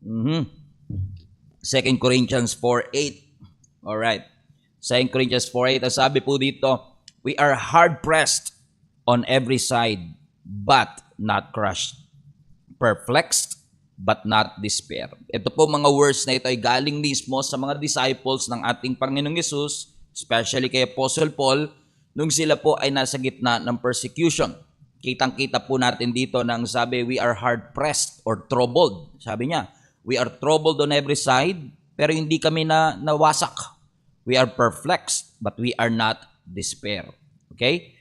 Mhm. 2 Corinthians 4:8. All right. 2 Corinthians 4:8, ang sabi po dito, we are hard pressed on every side, but not crushed. Perplexed, but not despair. Ito po mga words na ito ay galing mismo sa mga disciples ng ating Panginoong Yesus, especially kay Apostle Paul, nung sila po ay nasa gitna ng persecution. Kitang-kita po natin dito na ang sabi, we are hard pressed or troubled. Sabi niya, we are troubled on every side, pero hindi kami nawasak. We are perplexed, but we are not despair. Okay?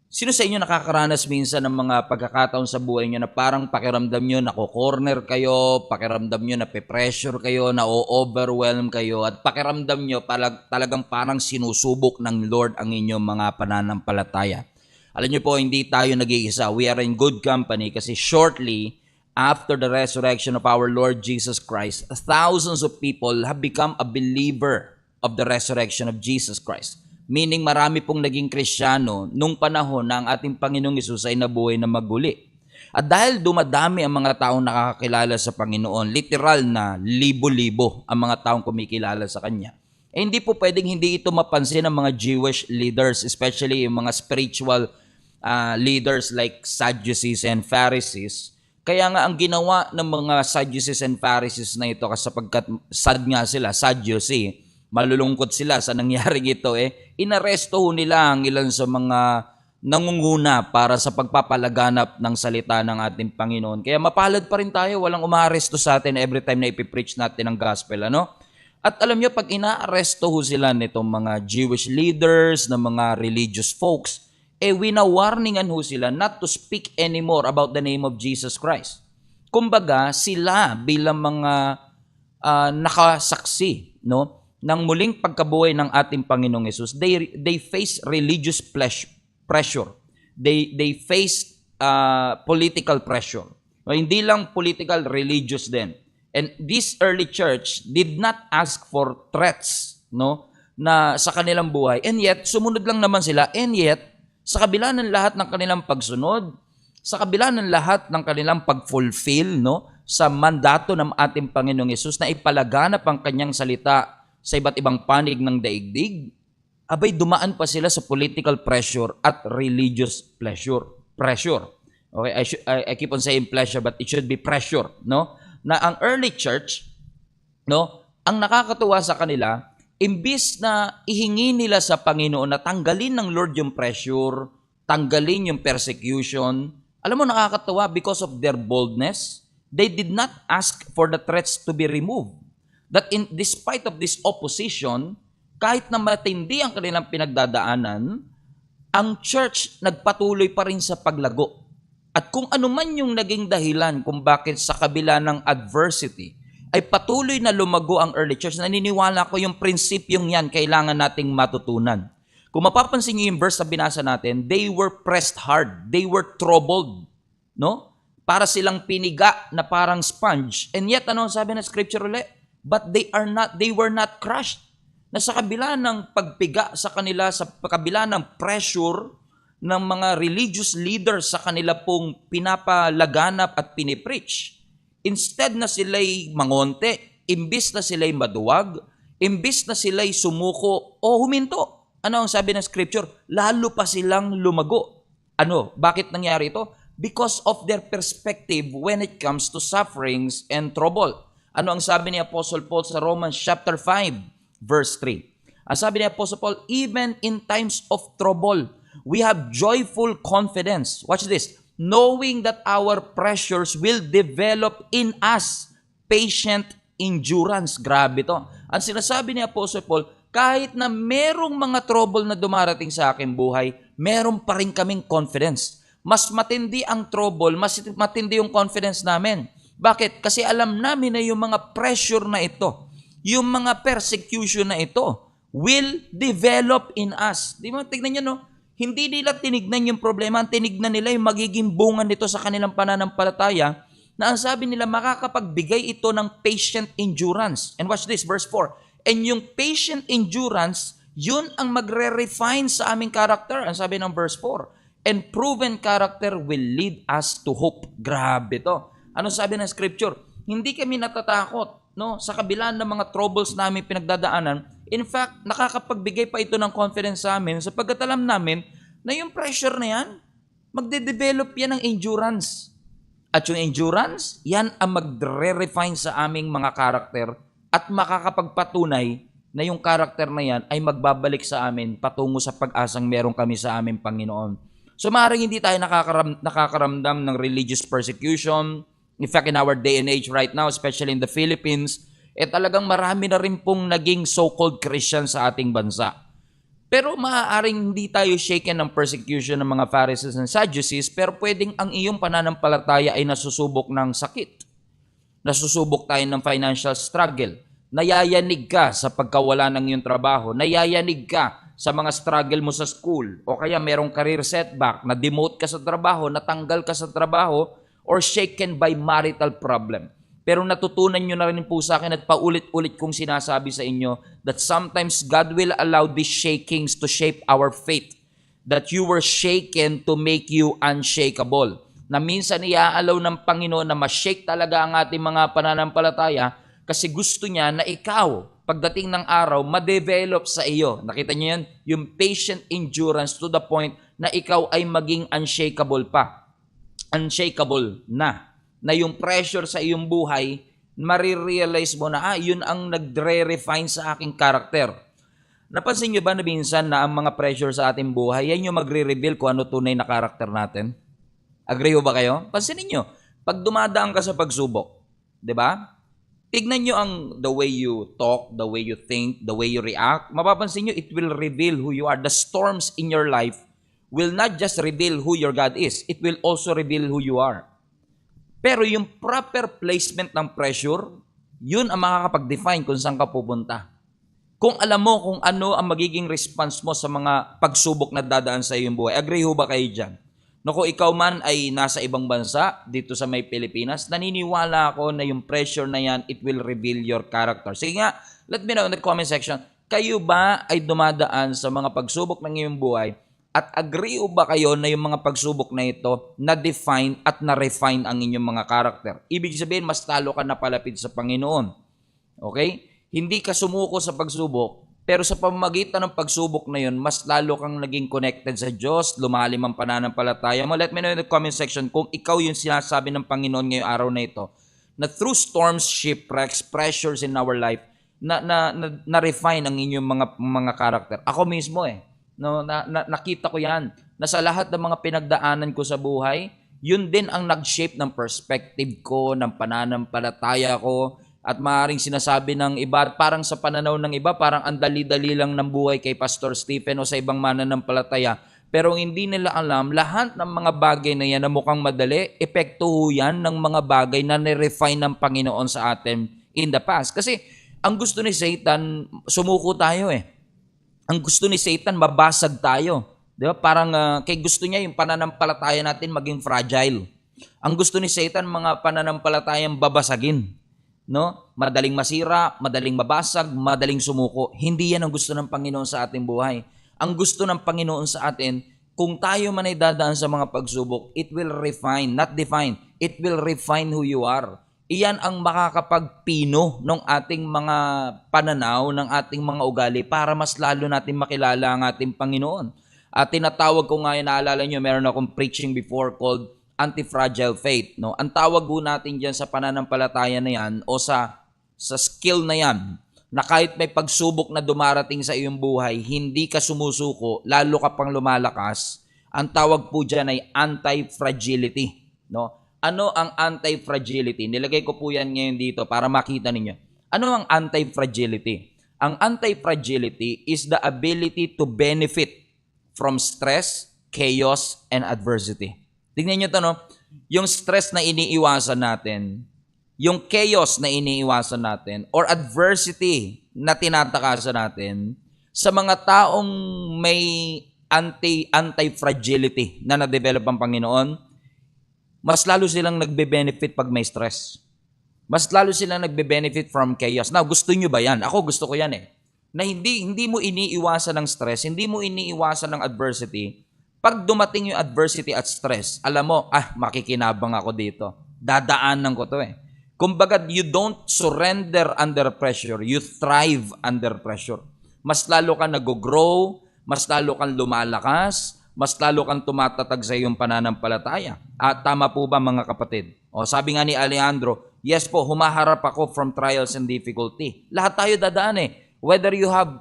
Sino sa inyo nakakaranas minsan ng mga pagkakataon sa buhay nyo na parang pakiramdam nyo nako-corner kayo, pakiramdam nyo nape-pressure kayo, na-overwhelm kayo, at pakiramdam nyo talagang parang sinusubok ng Lord ang inyong mga pananampalataya. Alam nyo po, hindi tayo nag-iisa. We are in good company kasi shortly after the resurrection of our Lord Jesus Christ, thousands of people have become a believer of the resurrection of Jesus Christ. Meaning marami pong naging Kristiyano nung panahon na ang ating Panginoong Hesus ay nabuhay na maguli. At dahil dumadami ang mga taong nakakakilala sa Panginoon, literal na libo-libo ang mga taong kumikilala sa Kanya, hindi po pwedeng hindi ito mapansin ng mga Jewish leaders, especially yung mga spiritual leaders like Sadducees and Pharisees. Kaya nga ang ginawa ng mga Sadducees and Pharisees na ito, sapagkat sad nga sila, Sadducee, malulungkot sila sa nangyaring ito, inaresto nila ang ilan sa mga nangunguna para sa pagpapalaganap ng salita ng ating Panginoon. Kaya mapalad pa rin tayo, walang umaaresto sa atin every time na ipipreach natin ang gospel, ano? At alam nyo, pag inaaresto sila nitong mga Jewish leaders, ng mga religious folks, winawarningan sila not to speak anymore about the name of Jesus Christ. Kumbaga, sila bilang mga nakasaksi, no, ng muling pagkabuhay ng ating Panginoong Hesus, they face religious pressure. They face political pressure. No, hindi lang political, religious din. And this early church did not ask for threats, no, na sa kanilang buhay. And yet, sumunod lang naman sila. And yet, sa kabila ng lahat ng kanilang pagsunod, sa kabila ng lahat ng kanilang pag-fulfill, no, sa mandato ng ating Panginoong Hesus na ipalaganap ang kanyang salita sa iba't ibang panig ng daigdig, abay dumaan pa sila sa political pressure at religious pressure. Okay, I keep on saying pleasure, but it should be pressure, no? Na ang early church, no, ang nakakatuwa sa kanila, imbis na ihingi nila sa Panginoon na tanggalin ng Lord yung pressure, tanggalin yung persecution, alam mo nakakatuwa, because of their boldness, they did not ask for the threats to be removed. That despite of this opposition, kahit na matindi ang kanilang pinagdadaanan, ang church nagpatuloy pa rin sa paglago. At kung ano man yung naging dahilan kung bakit sa kabila ng adversity, ay patuloy na lumago ang early church, naniniwala ko yung prinsipyong yan kailangan nating matutunan. Kung mapapansin niyo yung verse na binasa natin, they were pressed hard, they were troubled, no? Para silang piniga na parang sponge. And yet, ano sabi ng scripture ulit? But they were not crushed. Na sa kabila ng pagpiga sa kanila, sa kabila ng pressure ng mga religious leaders sa kanila pong pinapalaganap at pinipreach, instead na sila'y mangonte, imbis na sila'y maduwag, imbis na sila'y sumuko o huminto. Ano ang sabi ng scripture? Lalo pa silang lumago. Ano? Bakit nangyari ito? Because of their perspective when it comes to sufferings and trouble. Ano ang sabi ni Apostle Paul sa Romans chapter 5, verse 3? Ang sabi ni Apostle Paul, even in times of trouble, we have joyful confidence. Watch this. Knowing that our pressures will develop in us patient endurance. Grabe to. Ang sinasabi ni Apostle Paul, kahit na merong mga trouble na dumarating sa aking buhay, meron pa rin kaming confidence. Mas matindi ang trouble, mas matindi yung confidence namin. Bakit? Kasi alam namin na yung mga pressure na ito, yung mga persecution na ito, will develop in us. Di ba? Tignan nyo, no? Hindi nila tinignan yung problema, ang tinignan nila yung magiging bunga nito sa kanilang pananampalataya, na ang sabi nila, makakapagbigay ito ng patient endurance. And watch this, verse 4. And yung patient endurance, yun ang magre-refine sa aming character. Ang sabi ng verse 4. And proven character will lead us to hope. Grabe to. Ano sabi ng scripture? hindi kami natatakot, no? Sa kabila ng mga troubles namin pinagdadaanan, in fact, nakakapagbigay pa ito ng confidence sa amin sapagkat alam namin na yung pressure na yan, magde-develop yan ng endurance. At yung endurance, yan ang magre-refine sa aming mga karakter at makakapagpatunay na yung karakter na yan ay magbabalik sa amin patungo sa pag-asang meron kami sa aming Panginoon. So maaaring hindi tayo nakakaramdam ng religious persecution. In fact, in our day and age right now, especially in the Philippines, talagang marami na rin pong naging so-called Christian sa ating bansa. Pero maaaring hindi tayo shaken ng persecution ng mga Pharisees and Sadducees, pero pwedeng ang iyong pananampalataya ay nasusubok ng sakit. Nasusubok tayo ng financial struggle. Nayayanig ka sa pagkawala ng iyong trabaho. Nayayanig ka sa mga struggle mo sa school. O kaya merong career setback, na-demote ka sa trabaho, natanggal ka sa trabaho, or shaken by marital problem. Pero natutunan nyo na rin po sa akin at paulit-ulit kong sinasabi sa inyo that sometimes God will allow these shakings to shape our faith. That you were shaken to make you unshakable. Na minsan iaalaw ng Panginoon na ma-shake talaga ang ating mga pananampalataya kasi gusto niya na ikaw, pagdating ng araw, ma-develop sa iyo. Nakita niyo yan? Yung patient endurance to the point na ikaw ay maging unshakable pa. Unshakable na. Na yung pressure sa iyong buhay, marirealize mo na, yun ang nagre-refine sa aking karakter. Napansin niyo ba na minsan na ang mga pressure sa ating buhay, yan yung magre-reveal kung ano tunay na karakter natin? Agree ho ba kayo? Pansinin niyo, pag dumadaan ka sa pagsubok, di ba? Tignan nyo ang the way you talk, the way you think, the way you react. Mapapansin nyo, it will reveal who you are. The storms in your life will not just reveal who your God is. It will also reveal who you are. Pero yung proper placement ng pressure, yun ang makakapag-define kung saan ka pupunta. Kung alam mo kung ano ang magiging response mo sa mga pagsubok na dadaan sa iyong buhay. Agree ho ba kayo dyan? No, kung ikaw man ay nasa ibang bansa, dito sa may Pilipinas, naniniwala ako na yung pressure na yan, it will reveal your character. Sige nga, let me know in the comment section, kayo ba ay dumadaan sa mga pagsubok ng iyong buhay at agree ba kayo na yung mga pagsubok na ito na-define at na-refine ang inyong mga character? Ibig sabihin, mas talo ka na palapit sa Panginoon. Okay? Hindi ka sumuko sa pagsubok, pero sa pamamagitan ng pagsubok na yun, mas lalo kang naging connected sa Diyos, lumalim ang pananampalataya mo. Let me know in the comment section kung ikaw yung sinasabi ng Panginoon ngayong araw na ito, na through storms, shipwrecks, pressures in our life, na-refine ang inyong mga karakter. Ako mismo nakita ko yan, na sa lahat ng mga pinagdaanan ko sa buhay, yun din ang nag-shape ng perspective ko, ng pananampalataya ko. At maaaring sinasabi ng iba, parang sa pananaw ng iba, parang ang dali-dali lang ng buhay kay Pastor Stephen o sa ibang mananampalataya. Pero hindi nila alam, lahat ng mga bagay na yan na mukhang madali, epekto yan ng mga bagay na nirefine ng Panginoon sa atin in the past. Kasi ang gusto ni Satan, sumuko tayo Ang gusto ni Satan, mabasag tayo. Di ba? Parang kay gusto niya yung pananampalataya natin maging fragile. Ang gusto ni Satan, mga pananampalatayang babasagin. No? Madaling masira, madaling mabasag, madaling sumuko. Hindi yan ang gusto ng Panginoon sa ating buhay. Ang gusto ng Panginoon sa atin, kung tayo man ay dadaan sa mga pagsubok, it will refine, not define. It will refine who you are. Iyan ang makakapagpino ng ating mga pananaw, ng ating mga ugali para mas lalo natin makilala ang ating Panginoon. At tinatawag ko nga yun, naalala nyo, meron akong preaching before called anti-fragile faith, no? Ang tawag po natin diyan sa pananampalataya na yan o sa skill na yan, na kahit may pagsubok na dumarating sa iyong buhay, hindi ka sumusuko, lalo ka pang lumalakas. Ang tawag po diyan ay anti-fragility, no? Ano ang anti-fragility? Nilagay ko po yan ngayon dito para makita ninyo. Ano ang anti-fragility? Ang anti-fragility is the ability to benefit from stress, chaos, and adversity. Tingnan nyo ito, no? Yung stress na iniiwasan natin, yung chaos na iniiwasan natin, or adversity na tinatakasan natin, sa mga taong may anti-fragility na na-develop ang Panginoon, mas lalo silang nagbe-benefit pag may stress. Mas lalo silang nagbe-benefit from chaos. Now, gusto nyo ba yan? Ako gusto ko yan Na hindi mo iniiwasan ng stress, hindi mo iniiwasan ng adversity. Pag dumating yung adversity at stress, alam mo, makikinabang ako dito. Dadaanan ko to Kumbaga, you don't surrender under pressure. You thrive under pressure. Mas lalo kang nag-grow, mas lalo kang lumalakas, mas lalo kang tumatatag sa iyong pananampalataya. At tama po ba mga kapatid? O sabi nga ni Alejandro, yes po, humaharap ako from trials and difficulty. Lahat tayo dadaan eh. Whether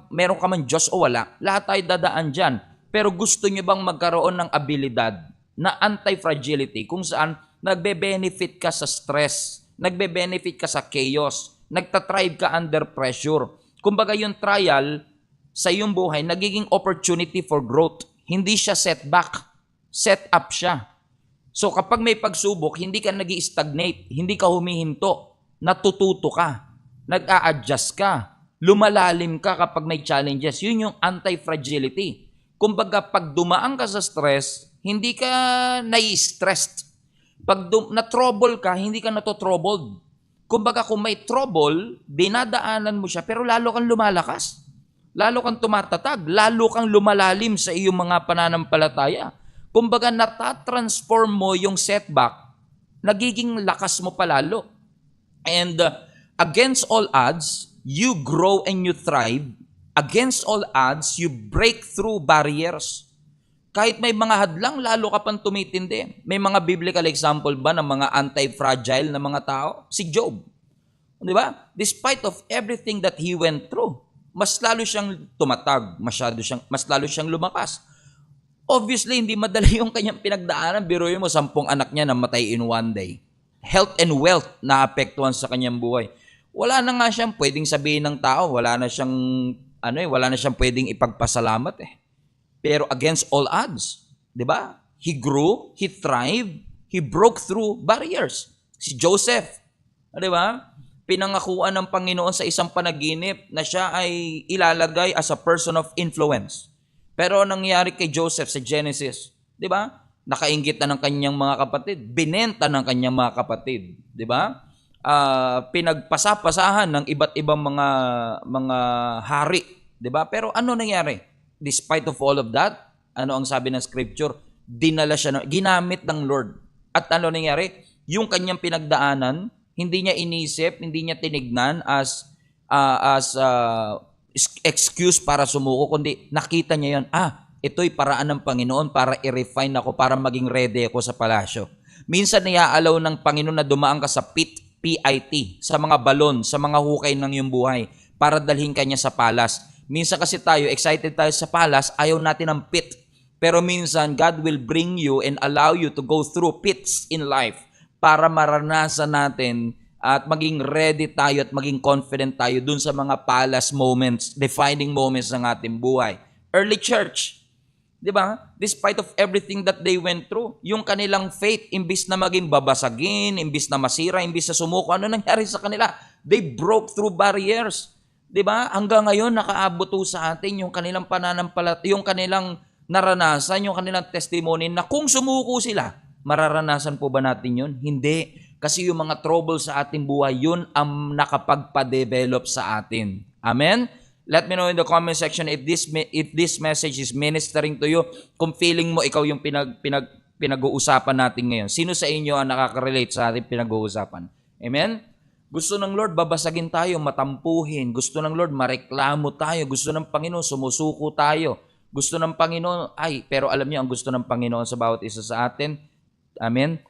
meron ka man Diyos o wala, lahat tayo dadaan dyan. Pero gusto nyo bang magkaroon ng abilidad na anti-fragility kung saan nagbe-benefit ka sa stress, nagbe-benefit ka sa chaos, nagtatrive ka under pressure. Kumbaga yung trial sa iyong buhay, nagiging opportunity for growth. Hindi siya setback, set up siya. So kapag may pagsubok, hindi ka nag-i-stagnate, hindi ka humihinto, natututo ka, nag-a-adjust ka, lumalalim ka kapag may challenges. Yun yung anti-fragility. Kumbaga pag dumaan ka sa stress, hindi ka nai-stressed. Pag na-trouble ka, hindi ka nato-troubled. Kumbaga kung may trouble, dinadaanan mo siya, pero lalo kang lumalakas. Lalo kang tumatatag, lalo kang lumalalim sa iyong mga pananampalataya. Kumbaga natatransform mo yung setback, nagiging lakas mo palalo. And against all odds, you grow and you thrive. Against all odds, you break through barriers. Kahit may mga hadlang, lalo ka pang tumitindi. May mga biblical example ba ng mga anti-fragile na mga tao? Si Job. Di ba? Despite of everything that he went through, mas lalo siyang tumatag, mas lalo siyang lumakas. Obviously, hindi madali yung kanyang pinagdaanan. Biruin mo, 10 anak niya namatay in one day. Health and wealth na apektuhan sa kanyang buhay. Wala na nga siyang pwedeng sabihin ng tao, wala na siyang pwedeng ipagpasalamat eh. Pero against all odds, 'di ba? He grew, he thrived, he broke through barriers. Si Joseph, 'di ba? Pinangakuan ng Panginoon sa isang panaginip na siya ay ilalagay as a person of influence. Pero nangyari kay Joseph sa Genesis, 'di ba? Nakainggit na ng kanyang mga kapatid, binenta ng kanyang mga kapatid, 'di ba? Pinagpasapasahan ng iba't ibang mga hari, 'di ba? Pero ano nangyari? Despite of all of that, ano ang sabi ng scripture? Dinala siya, ginamit ng Lord. At ano nangyari? Yung kanyang pinagdaanan, hindi niya inisip, hindi niya tinignan as excuse para sumuko, kundi nakita niya yun, ito'y paraan ng Panginoon para i-refine ako, para maging ready ako sa palasyo. Minsan niyaalaw ng Panginoon na dumaan ka sa pit, PIT, sa mga balon, sa mga hukay ng iyong buhay, para dalhin ka niya sa palas. Minsan kasi tayo, excited tayo sa palas, ayaw natin ng pit. Pero minsan, God will bring you and allow you to go through pits in life para maranasan natin at maging ready tayo at maging confident tayo dun sa mga palace moments, defining moments ng ating buhay. Early church, di ba? Despite of everything that they went through, yung kanilang faith, imbis na maging babasagin, imbis na masira, imbis na sumuko, ano nangyari sa kanila? They broke through barriers. 'Di ba? Hanggang ngayon nakaabot sa atin yung kanilang pananampalataya, yung kanilang naranasan, yung kanilang testimony na kung sumuko sila, mararanasan po ba natin yun? Hindi. Kasi yung mga trouble sa ating buhay, yun ang nakapagpa-develop sa atin. Amen? Let me know in the comment section if this message is ministering to you. Kung feeling mo ikaw yung pinag-uusapan natin ngayon. Sino sa inyo ang nakaka-relate sa ating pinag-uusapan? Amen? Gusto ng Lord, babasagin tayo, matampuhin. Gusto ng Lord, mareklamo tayo. Gusto ng Panginoon, sumusuko tayo. Gusto ng Panginoon, pero alam niyo, ang gusto ng Panginoon sa bawat isa sa atin, amen,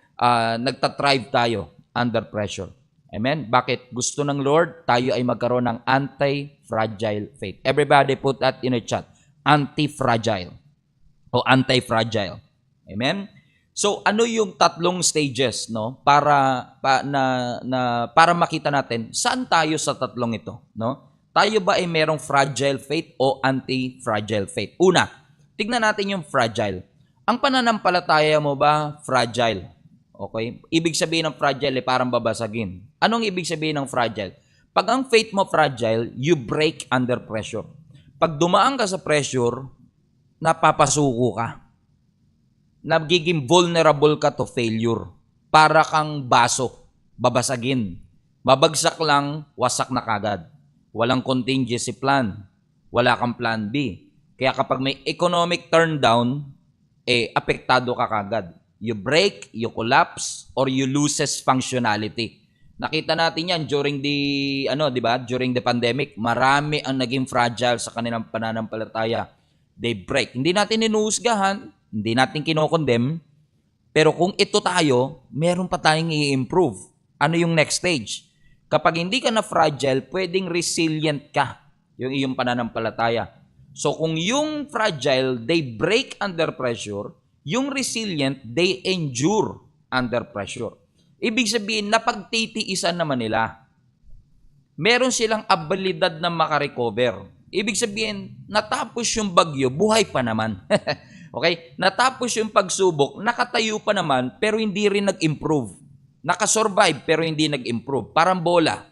nagtatrive tayo under pressure. Amen? Bakit? Gusto ng Lord, tayo ay magkaroon ng anti-fragile faith. Everybody put that in a chat. Anti-fragile o anti-fragile. Amen? So ano yung 3 stages no para makita natin saan tayo sa 3 ito, no? Tayo ba ay merong fragile faith o anti-fragile faith? Una, tignan natin yung fragile. Ang pananampalataya mo ba fragile? Okay? Ibig sabihin ng fragile parang babasagin. Anong ibig sabihin ng fragile? Pag ang faith mo fragile, you break under pressure. Pag dumaan ka sa pressure, napapasuko ka. Nagiging vulnerable ka to failure. Para kang baso, babasagin. Babagsak lang, wasak na kagad. Walang contingency plan. Wala kang plan B. Kaya kapag may economic turndown, apektado ka kagad. You break, you collapse, or you loses functionality. Nakita natin yan during the, di ba? During the pandemic. Marami ang naging fragile sa kanilang pananampalataya. They break. Hindi natin inuhusgahan, hindi natin kinokondem, pero kung ito tayo, meron pa tayong i-improve. Ano yung next stage? Kapag hindi ka na fragile, pwedeng resilient ka, yung iyong pananampalataya. So kung yung fragile, they break under pressure, yung resilient, they endure under pressure. Ibig sabihin, napagtitiisan naman nila. Meron silang abilidad na makarecover. Ibig sabihin, natapos yung bagyo, buhay pa naman. Okay? Natapos yung pagsubok, nakatayo pa naman, pero hindi rin nag-improve. Nakasurvive, pero hindi nag-improve. Parang bola.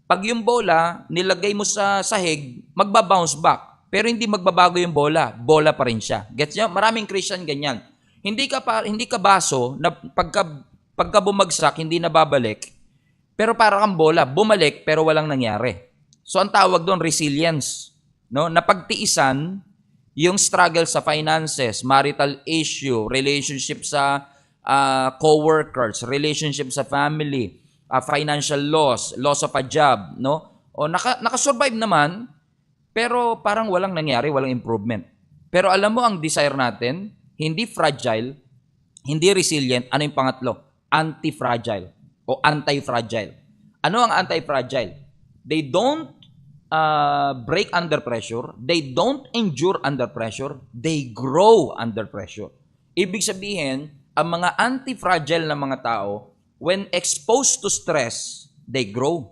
Pag yung bola, nilagay mo sa sahig, magbabounce back. Pero hindi magbabago yung bola. Bola pa rin siya. Gets nyo? Maraming Christian ganyan. Hindi ka baso na pagka bumagsak, hindi na babalik. Pero para kang bola, bumalik pero walang nangyari. So ang tawag doon, resilience. No? Napagtiisan yung struggle sa finances, marital issue, relationship sa co-workers, relationship sa family, financial loss, loss of a job, no? O naka-survive naman, pero parang walang nangyari, walang improvement. Pero alam mo ang desire natin, hindi fragile, hindi resilient, ano yung pangatlo? Anti-fragile o anti-fragile. Ano ang anti-fragile? They don't break under pressure, they don't endure under pressure, they grow under pressure. Ibig sabihin, ang mga anti-fragile na mga tao, when exposed to stress, they grow.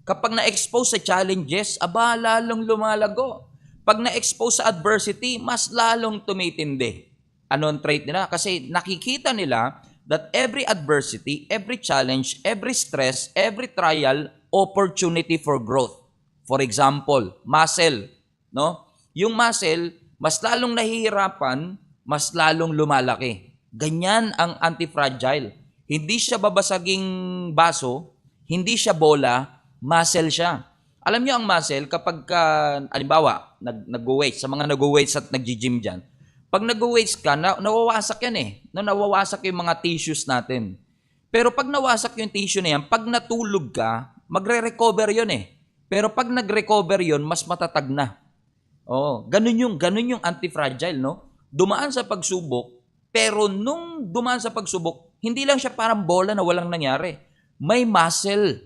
Kapag na-expose sa challenges, lalong lumalago. Pag na-expose sa adversity, mas lalong tumitindi. Ano ang trait nila? Kasi nakikita nila that every adversity, every challenge, every stress, every trial, opportunity for growth. For example, muscle, no? Yung muscle, mas lalong nahihirapan, mas lalong lumalaki. Ganyan ang anti-fragile. Hindi siya babasaging baso, hindi siya bola, muscle siya. Alam niyo ang muscle, kapag halimbawa, nag-weights, sa mga nag-weights at nag-gym dyan, pag nag-weights ka, nawawasak yan eh. Nawawasak yung mga tissues natin. Pero pag nawasak yung tissue na yan, pag natulog ka, magre-recover yun eh. Pero pag nag-recover yun, mas matatag na. Ganun yung anti-fragile, no? Dumaan sa pagsubok, pero nung dumaan sa pagsubok, hindi lang siya parang bola na walang nangyari. May muscle.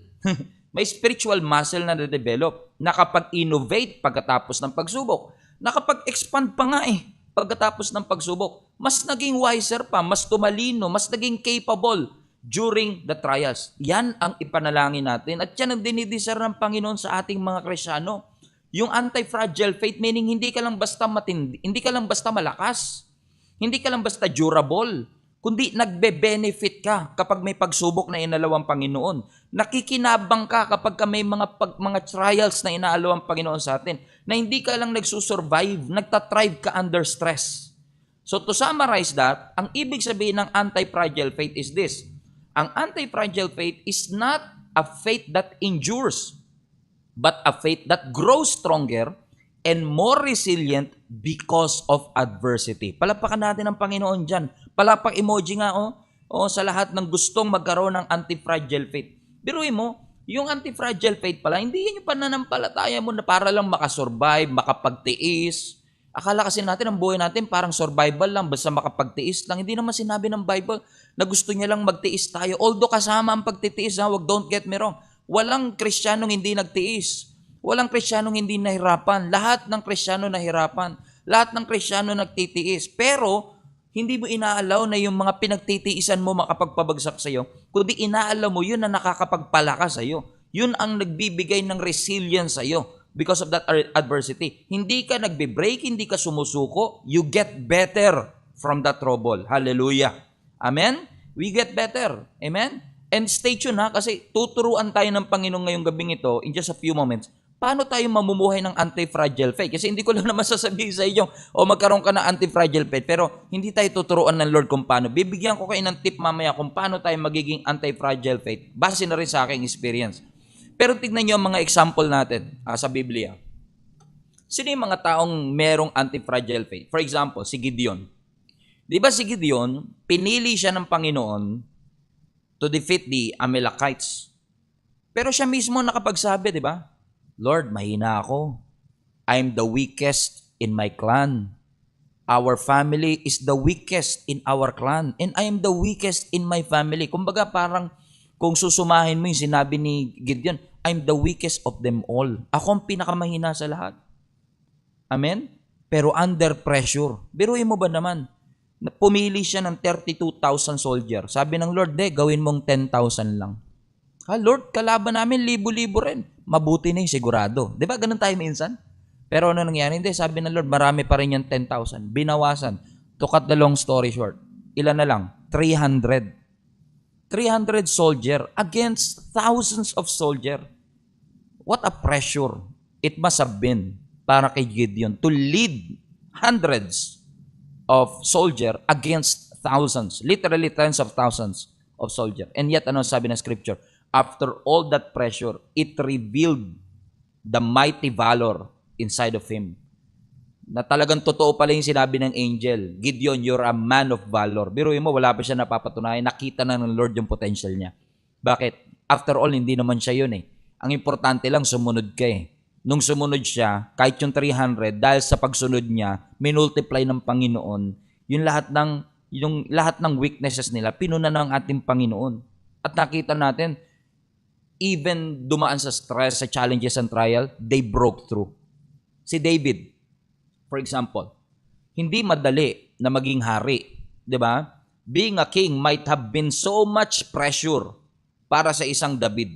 May spiritual muscle na na-develop. Nakapag-innovate pagkatapos ng pagsubok. Nakapag-expand pa nga eh pagkatapos ng pagsubok. Mas naging wiser pa, mas tumalino, mas naging capable during the trials. Yan ang ipanalangin natin at yan ang dinidesire ng Panginoon sa ating mga Kristyano. Yung anti-fragile faith, meaning hindi ka lang basta matindi, hindi ka lang basta malakas, hindi ka lang basta durable, kundi nagbe-benefit ka kapag may pagsubok na inalaw ang Panginoon. Nakikinabang ka kapag may mga trials na inaalaw ang Panginoon sa atin, na hindi ka lang nagsusurvive, nagtatrive ka under stress. So to summarize that, ang ibig sabihin ng anti-fragile faith is this: ang anti-fragile faith is not a faith that endures, but a faith that grows stronger and more resilient because of adversity. Palapakan natin ang Panginoon dyan. Palapak emoji nga sa lahat ng gustong magkaroon ng anti-fragile faith. Biruin mo, yung anti-fragile faith pala, hindi yan yung pananampalataya mo na para lang makasurvive, makapagtiis. Akala kasi natin ang buhay natin parang survival lang, basta makapagtiis lang. Hindi naman sinabi ng Bible na gusto niya lang magtiis tayo. Although kasama ang pagtitiis, don't get me wrong. Walang Kristiyanong hindi nagtiis. Walang Kristiyanong hindi nahirapan. Lahat ng Kristiyano nahirapan. Lahat ng Kristiyano nagtitiis. Pero hindi mo inaalaw na yung mga pinagtitiisan mo makapagpabagsak sa iyo, kundi inaalaw mo yun na nakakapagpalakas sa iyo. Yun ang nagbibigay ng resilience sa iyo. Because of that adversity. Hindi ka nagbe-break, hindi ka sumusuko. You get better from that trouble. Hallelujah. Amen? We get better. Amen? And stay tuned ha, kasi tuturuan tayo ng Panginoon ngayong gabing ito in just a few moments. Paano tayo mamumuhay ng anti-fragile faith? Kasi hindi ko lang naman sasabihin sa inyo, magkaroon ka ng anti-fragile faith. Pero hindi tayo tuturuan ng Lord kung paano. Bibigyan ko kayo ng tip mamaya kung paano tayo magiging anti-fragile faith. Base na rin sa aking experience. Pero tignan nyo ang mga example natin sa Biblia. Sino yung mga taong merong anti-fragile faith? For example, si Gideon. Di ba si Gideon, pinili siya ng Panginoon to defeat the Amalekites. Pero siya mismo nakapagsabi, di ba? Lord, mahina ako. I'm the weakest in my clan. Our family is the weakest in our clan. And I am the weakest in my family. Kumbaga parang kung susumahin mo yung sinabi ni Gideon, I'm the weakest of them all. Ako ang pinakamahina sa lahat. Amen? Pero under pressure. Biruin mo ba naman? Pumili siya ng 32,000 soldier. Sabi ng Lord, gawin mong 10,000 lang. Lord, kalaban namin, libo-libo rin. Mabuti na yung sigurado. Di ba ganun tayo minsan? Pero ano nangyari? Hindi, sabi ng Lord, marami pa rin yung 10,000. Binawasan. To cut the long story short, ilan na lang? 300. 300 soldier against thousands of soldier. What a pressure it must have been para kay Gideon to lead hundreds of soldier against thousands, literally tens of thousands of soldier. And yet, ano sabi ng scripture? After all that pressure, it revealed the mighty valor inside of him. Na talagang totoo pala yung sinabi ng angel, Gideon, you're a man of valor. Biruin mo, wala pa siya napapatunayan, nakita na ng Lord yung potential niya. Bakit? After all, hindi naman siya yun eh. Ang importante lang, sumunod ka eh. Nung sumunod siya, kahit yung 300, dahil sa pagsunod niya, minultiply ng Panginoon, yung lahat ng weaknesses nila, pinuna ng ating Panginoon. At nakita natin, even dumaan sa stress, sa challenges and trial, they broke through. Si David, for example, hindi madali na maging hari, 'di ba? Being a king might have been so much pressure para sa isang David,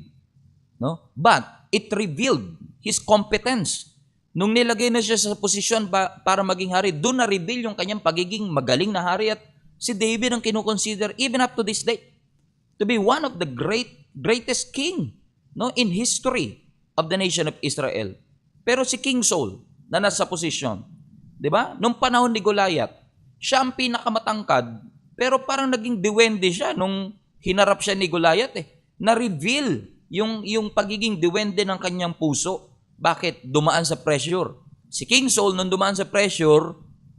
no? But it revealed his competence. Nung nilagay na siya sa posisyon para maging hari, doon na reveal yung kanyang pagiging magaling na hari at si David ang kinukonsider even up to this day to be one of the greatest king, no, in history of the nation of Israel. Pero si King Saul na nasa posisyon, 'di ba? Nung panahon ni Goliath, siya ang pinakamatangkad, pero parang naging diwende siya nung hinarap siya ni Goliath eh. Na-reveal yung pagiging diwende ng kanyang puso. Bakit? Dumaan sa pressure. Si King Saul nung dumaan sa pressure,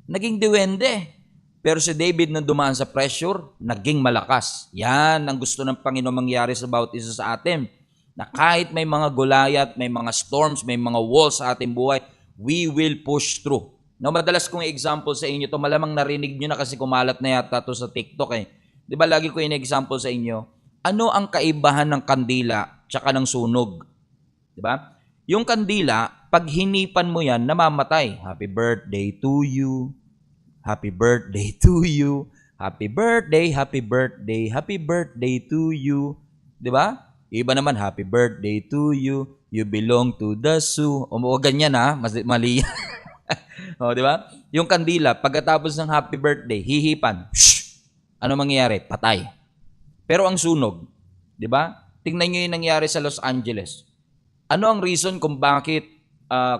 naging diwende. Pero si David nung dumaan sa pressure, naging malakas. Yan ang gusto ng Panginoon mangyari sa bawat isa sa atin. Na kahit may mga Goliath, may mga storms, may mga walls sa ating buhay, we will push through. No, madalas kong example sa inyo, to malamang narinig nyo na kasi kumalat na yata to sa TikTok eh. Di ba lagi ko in-example sa inyo, ano ang kaibahan ng kandila tsaka ng sunog? Di ba? Yung kandila, pag hinipan mo yan, namamatay. Happy birthday to you. Happy birthday to you. Happy birthday, happy birthday, happy birthday to you. Di ba? Iba naman, happy birthday to you. You belong to the zoo. O ganyan ha, mali. O, di ba? Yung kandila, pagkatapos ng happy birthday, hihipan. Shh! Ano mangyayari? Patay. Pero ang sunog, di ba? Tingnan nyo yung nangyari sa Los Angeles. Ano ang reason kung bakit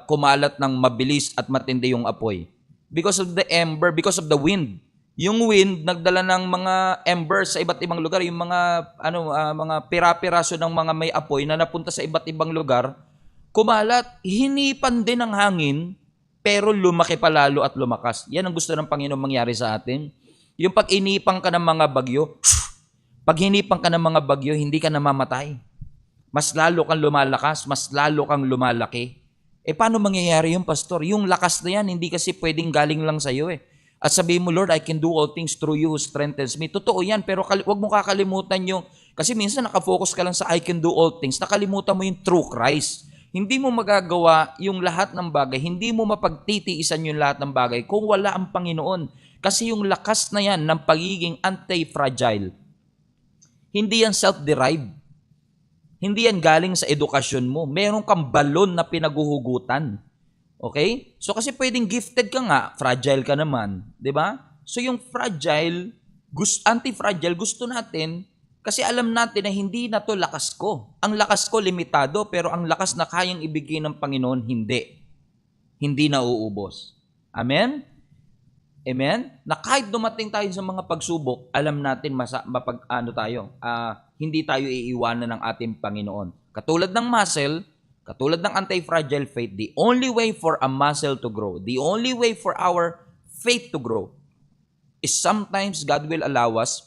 kumalat ng mabilis at matindi yung apoy? Because of the ember, because of the wind. Yung wind nagdala ng mga embers sa iba't ibang lugar, yung mga mga pira-piraso ng mga may apoy na napunta sa iba't ibang lugar, kumalat, hinipan din ng hangin, pero lumaki pa lalo at lumakas. Yan ang gusto ng Panginoon mangyari sa atin. Yung pag inipang ka ng mga bagyo, pag hinipang ka ng mga bagyo, hindi ka namamatay. Mas lalo kang lumalakas, mas lalo kang lumalaki. Paano mangyayari yung pastor? Yung lakas na yan, hindi kasi pwedeng galing lang sa'yo eh. At sabihin mo, Lord, I can do all things through you who strengthens me. Totoo yan, pero wag mo kakalimutan yung, kasi minsan nakafocus ka lang sa I can do all things, nakalimutan mo yung true Christ. Hindi mo magagawa yung lahat ng bagay, hindi mo mapagtitiisan yung lahat ng bagay kung wala ang Panginoon. Kasi yung lakas na yan ng pagiging anti-fragile, hindi yan self-derived. Hindi yan galing sa edukasyon mo. Meron kang balon na pinaguhugutan. Okay? So kasi pwedeng gifted ka nga, fragile ka naman, 'di ba? So yung fragile, anti-fragile gusto natin kasi alam natin na hindi na 'to lakas ko. Ang lakas ko limitado, pero ang lakas na kayang ibigay ng Panginoon hindi. Hindi na uubos. Amen? Amen? Na kahit dumating tayo sa mga pagsubok, alam natin hindi tayo iiwanan ng ating Panginoon. Katulad ng muscle, katulad ng anti-fragile faith, the only way for a muscle to grow, the only way for our faith to grow, is sometimes God will allow us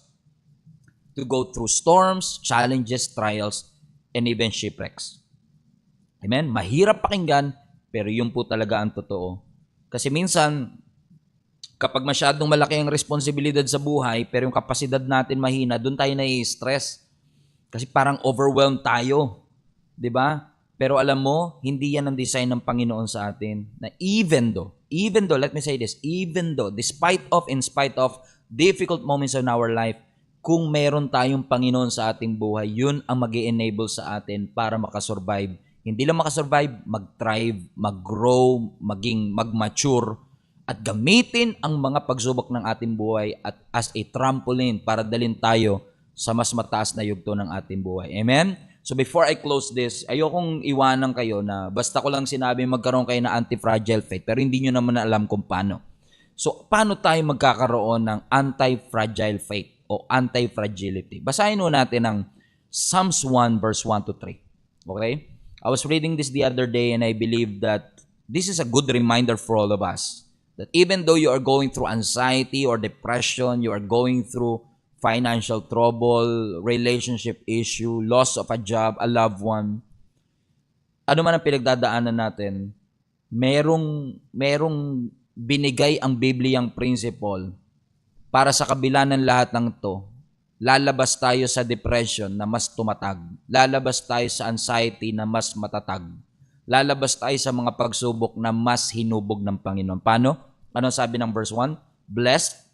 to go through storms, challenges, trials, and even shipwrecks. Amen? Mahirap pakinggan, pero yun po talaga ang totoo. Kasi minsan, kapag masyadong malaki ang responsibilidad sa buhay, pero yung kapasidad natin mahina, doon tayo nai-stress. Kasi parang overwhelmed tayo. 'Di ba? Pero alam mo, hindi yan ang design ng Panginoon sa atin. Na even though, let me say this, even though, in spite of difficult moments in our life, kung meron tayong Panginoon sa ating buhay, yun ang mag-i-enable sa atin para makasurvive. Hindi lang makasurvive, mag-thrive, mag-grow, mag-mature, at gamitin ang mga pagsubok ng ating buhay at as a trampoline para dalhin tayo sa mas mataas na yugto ng ating buhay. Amen? So before I close this, ayokong iwanan kayo na basta ko lang sinabi magkaroon kayo na anti-fragile faith, pero hindi nyo naman alam kung paano. So paano tayo magkakaroon ng anti-fragile faith o anti-fragility? Basahin mo natin ang Psalms 1 verse 1 to 3. Okay? I was reading this the other day and I believe that this is a good reminder for all of us. That even though you are going through anxiety or depression, you are going through financial trouble, relationship issue, loss of a job, a loved one, ano man ang pinagdadaanan natin, merong binigay ang Bibliyang principle para sa kabila ng lahat ng to, lalabas tayo sa depression na mas tumatag, lalabas tayo sa anxiety na mas matatag, lalabas tayo sa mga pagsubok na mas hinubog ng Panginoon. Paano? Ano sabi ng verse 1? Blessed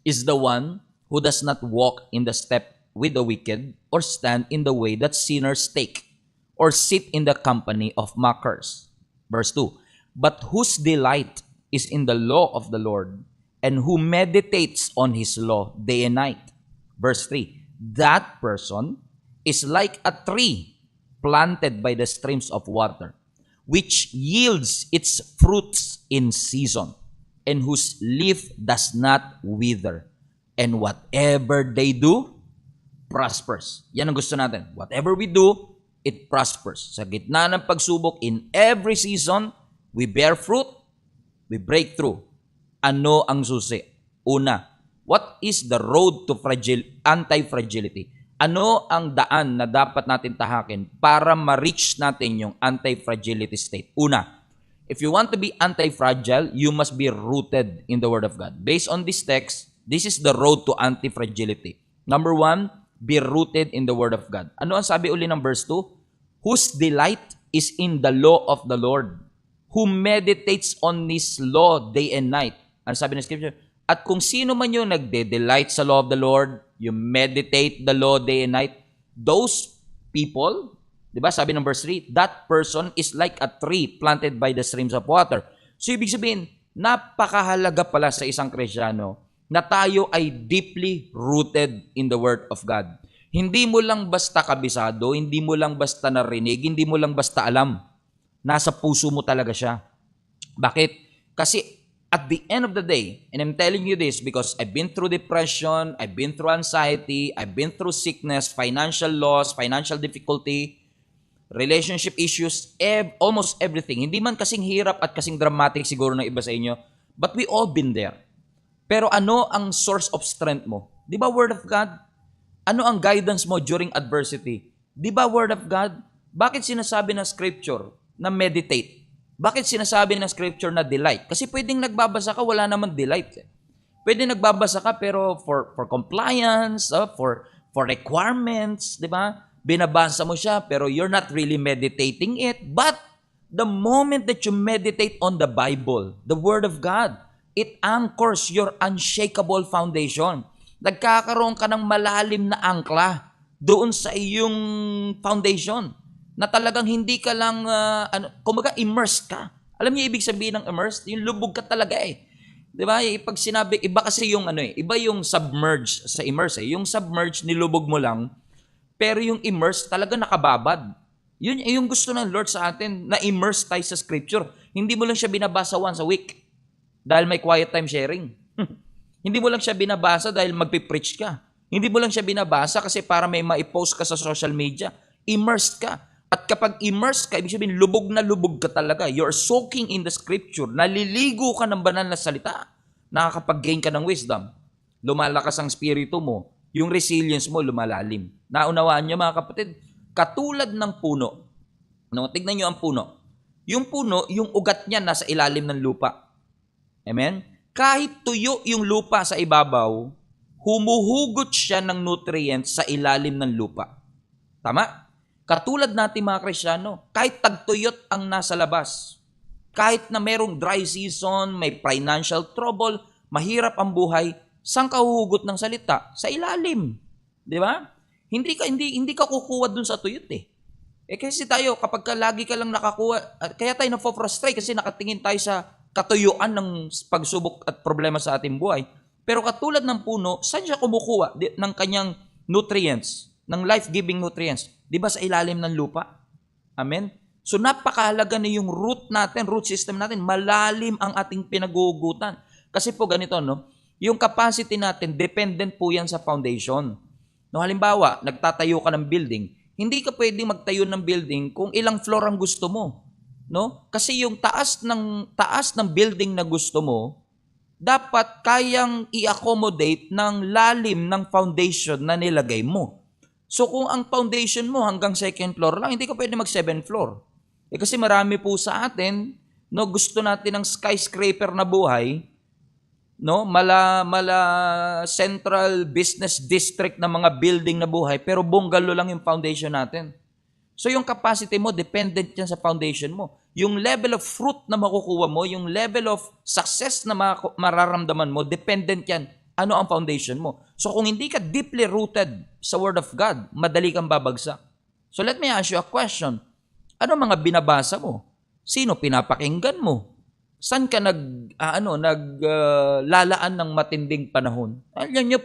is the one who does not walk in the step with the wicked, or stand in the way that sinners take, or sit in the company of mockers. Verse 2, but whose delight is in the law of the Lord, and who meditates on his law day and night. Verse 3, that person is like a tree planted by the streams of water, which yields its fruits in season, and whose leaf does not wither. And whatever they do, prospers. Yan ang gusto natin. Whatever we do, it prospers. Sa gitna ng pagsubok, in every season, we bear fruit, we break through. Ano ang susi? Una, what is the road to anti-fragility? Ano ang daan na dapat natin tahakin para ma-reach natin yung anti-fragility state? Una, if you want to be anti-fragile, you must be rooted in the Word of God. Based on this text, this is the road to anti-fragility. Number 1, be rooted in the Word of God. Ano ang sabi uli ng verse 2? Whose delight is in the law of the Lord, who meditates on His law day and night. Ano sabi ng Scripture? At kung sino man yung nagde-delight sa law of the Lord, you meditate the law day and night, those people, di ba, sabi ng verse 3, that person is like a tree planted by the streams of water. So, ibig sabihin, napakahalaga pala sa isang Kristyano na tayo ay deeply rooted in the Word of God. Hindi mo lang basta kabisado, hindi mo lang basta narinig, hindi mo lang basta alam. Nasa puso mo talaga siya. Bakit? Kasi at the end of the day, and I'm telling you this because I've been through depression, I've been through anxiety, I've been through sickness, financial loss, financial difficulty, relationship issues, almost everything. Hindi man kasing hirap at kasing dramatic siguro ng iba sa inyo, but we all been there. Pero ano ang source of strength mo? Di ba Word of God? Ano ang guidance mo during adversity? Di ba Word of God? Bakit sinasabi ng Scripture na meditate? Bakit sinasabi ng Scripture na delight? Kasi pwedeng nagbabasa ka, wala naman delight. Pwedeng nagbabasa ka pero for compliance, for requirements, di ba? Binabasa mo siya pero you're not really meditating it. But the moment that you meditate on the Bible, the Word of God, it anchors your unshakable foundation. Nagkakaroon ka ng malalim na angkla doon sa iyong foundation na talagang hindi ka lang, kumbaga immersed ka. Alam niyo ibig sabihin ng immersed? Yung lubog ka talaga eh. Di ba? Pag sinabi, iba kasi yung iba yung submerge sa immerse eh. Yung submerge, nilubog mo lang, pero yung immerse talaga nakababad. Yun yung gusto ng Lord sa atin, na immerse tayo sa Scripture. Hindi mo lang siya binabasa once a week dahil may quiet time sharing. Hindi mo lang siya binabasa dahil magpipreach ka. Hindi mo lang siya binabasa kasi para may maipost ka sa social media. Immersed ka. At kapag immersed ka, ibig sabihin, lubog na lubog ka talaga. You're soaking in the Scripture. Naliligo ka ng banal na salita. Nakakapag-gain ka ng wisdom. Lumalakas ang spirito mo. Yung resilience mo lumalalim. Naunawaan niyo mga kapatid? Katulad ng puno. No, tignan niyo ang puno. Yung puno, yung ugat niya nasa ilalim ng lupa. Amen? Kahit tuyo yung lupa sa ibabaw, humuhugot siya ng nutrients sa ilalim ng lupa. Tama? Katulad natin mga Kristyano, kahit tagtuyot ang nasa labas, kahit na merong dry season, may financial trouble, mahirap ang buhay, saan ka huhugot ng salita? Sa ilalim. Di ba? Hindi ka kukuha dun sa tuyot eh. Kasi tayo, kapag lagi ka lang nakakuha, kaya tayo na-frustrate kasi nakatingin tayo sa katuyuan ng pagsubok at problema sa ating buhay. Pero katulad ng puno, saan siya kumukuha ng kanyang nutrients, ng life-giving nutrients? Di ba sa ilalim ng lupa? Amen? So napakahalaga na yung root natin, root system natin, malalim ang ating pinagugutan. Kasi po ganito, no? Yung capacity natin, dependent po yan sa foundation. No, halimbawa, nagtatayo ka ng building, hindi ka pwedeng magtayo ng building kung ilang floor ang gusto mo, no? Kasi yung taas ng building na gusto mo, dapat kayang i-accommodate ng lalim ng foundation na nilagay mo. So kung ang foundation mo hanggang second floor lang, hindi ka pwede mag 7th floor. Kasi marami po sa atin, no, gusto natin ng skyscraper na buhay, no, mala central business district na mga building na buhay, pero bungalow lang yung foundation natin. So yung capacity mo, dependent yan sa foundation mo. Yung level of fruit na makukuha mo, yung level of success na mararamdaman mo, dependent yan. Ano ang foundation mo? So kung hindi ka deeply rooted sa Word of God, madali kang babagsak. So let me ask you a question. Ano mga binabasa mo? Sino pinapakinggan mo? Saan ka naglalaan ng matinding panahon? Alam nyo,